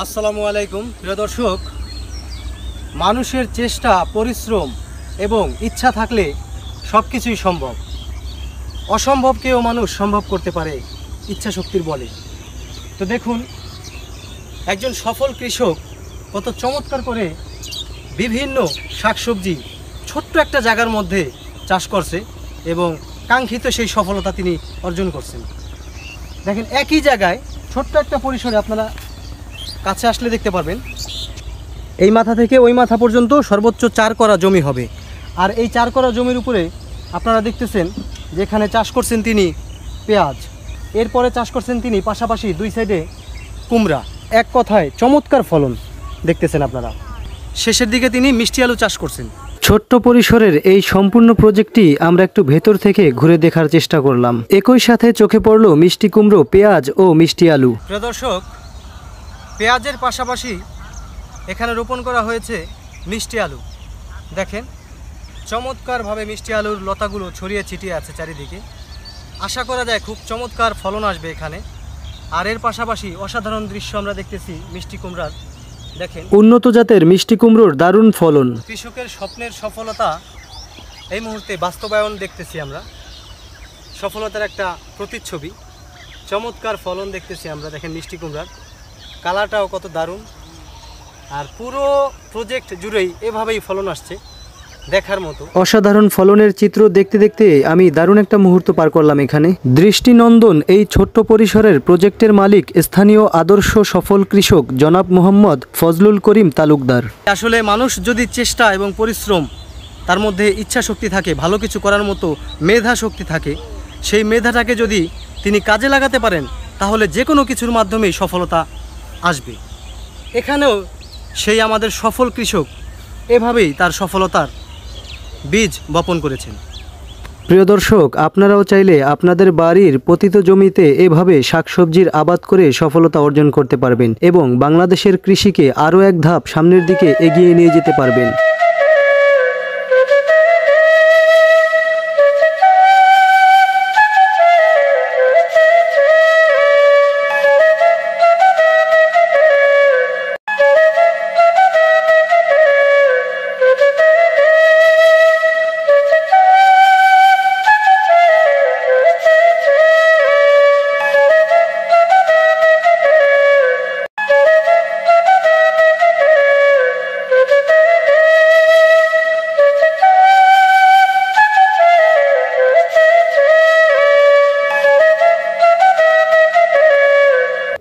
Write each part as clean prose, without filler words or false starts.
আসসালামু আলাইকুম প্রিয় দর্শক, মানুষের চেষ্টা, পরিশ্রম এবং ইচ্ছা থাকলে সব কিছুই সম্ভব। অসম্ভবকেও মানুষ সম্ভব করতে পারে ইচ্ছা শক্তির বলে। তো দেখুন, একজন সফল কৃষক কত চমৎকার করে বিভিন্ন শাকসবজি ছোট্ট একটা জায়গার মধ্যে চাষ করছে এবং কাঙ্ক্ষিত সেই সফলতা তিনি অর্জন করছেন। দেখেন, একই জায়গায় ছোট্ট একটা পরিসরে আপনারা কাছে আসলে দেখতে পারবেন, এই মাথা থেকে ওই মাথা পর্যন্ত সর্বোচ্চ 4 করা জমি হবে। আর এই 4 করা জমির উপরে আপনারা দেখতেছেন যেখানে চাষ করছেন তিনি পেঁয়াজ, এরপরে চাষ করছেন তিনি পাশাপাশি 2 সাইডে কুমড়া। এক কথায় চমৎকার ফলন দেখতেছেন আপনারা। শেষের দিকে তিনি মিষ্টি আলু চাষ করছেন। ছোট্ট পরিসরের এই সম্পূর্ণ প্রজেক্টটি আমরা একটু ভেতর থেকে ঘুরে দেখার চেষ্টা করলাম। একই সাথে চোখে পড়লো মিষ্টি কুমড়ো, পেঁয়াজ ও মিষ্টি আলু। প্রিয় দর্শক, পেঁয়াজের পাশাপাশি এখানে রোপণ করা হয়েছে মিষ্টি আলু। দেখেন, চমৎকারভাবে মিষ্টি আলুর লতাগুলো ছড়িয়ে ছিটিয়ে আছে চারিদিকে। আশা করা যায় খুব চমৎকার ফলন আসবে এখানে। আর এর পাশাপাশি অসাধারণ দৃশ্য আমরা দেখতেছি মিষ্টি কুমড়ার। দেখেন, উন্নত জাতের মিষ্টি কুমড়োর দারুণ ফলন। কৃষকের স্বপ্নের সফলতা এই মুহূর্তে বাস্তবায়ন দেখতেছি আমরা। সফলতার একটা প্রতিচ্ছবি, চমৎকার ফলন দেখতেছি আমরা। দেখেন, মিষ্টি কুমড়ার কালারটাও কত দারুণ। আর পুরো প্রজেক্ট জুড়েই এভাবেই ফলন আসছে, দেখার মতো অসাধারণ ফলনের চিত্র দেখতে দেখতে আমি দারুণ একটা মুহূর্ত পার করলাম এখানে। দৃষ্টিনন্দন এই ছোট্ট পরিসরের প্রজেক্টের মালিক স্থানীয় আদর্শ সফল কৃষক জনাব মোহাম্মদ ফজলুল করিম তালুকদার। আসলে মানুষ যদি চেষ্টা এবং পরিশ্রম, তার মধ্যে ইচ্ছা শক্তি থাকে, ভালো কিছু করার মতো মেধা শক্তি থাকে, সেই মেধাটাকে যদি তিনি কাজে লাগাতে পারেন তাহলে যে কোনো কিছুর মাধ্যমেই সফলতা আসবে। এখানেও সেই আমাদের সফল কৃষক এভাবেই তার সফলতার বীজ বপন করেছেন। প্রিয় দর্শক, আপনারাও চাইলে আপনাদের বাড়ির পতিত জমিতে এভাবে শাকসবজির আবাদ করে সফলতা অর্জন করতে পারবেন এবং বাংলাদেশের কৃষিকে আরও এক ধাপ সামনের দিকে এগিয়ে নিয়ে যেতে পারবেন।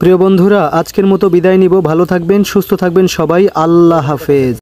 প্রিয় বন্ধুরা, আজকের মতো বিদায় নিব। ভালো থাকবেন, সুস্থ থাকবেন সবাই। আল্লাহ হাফেজ।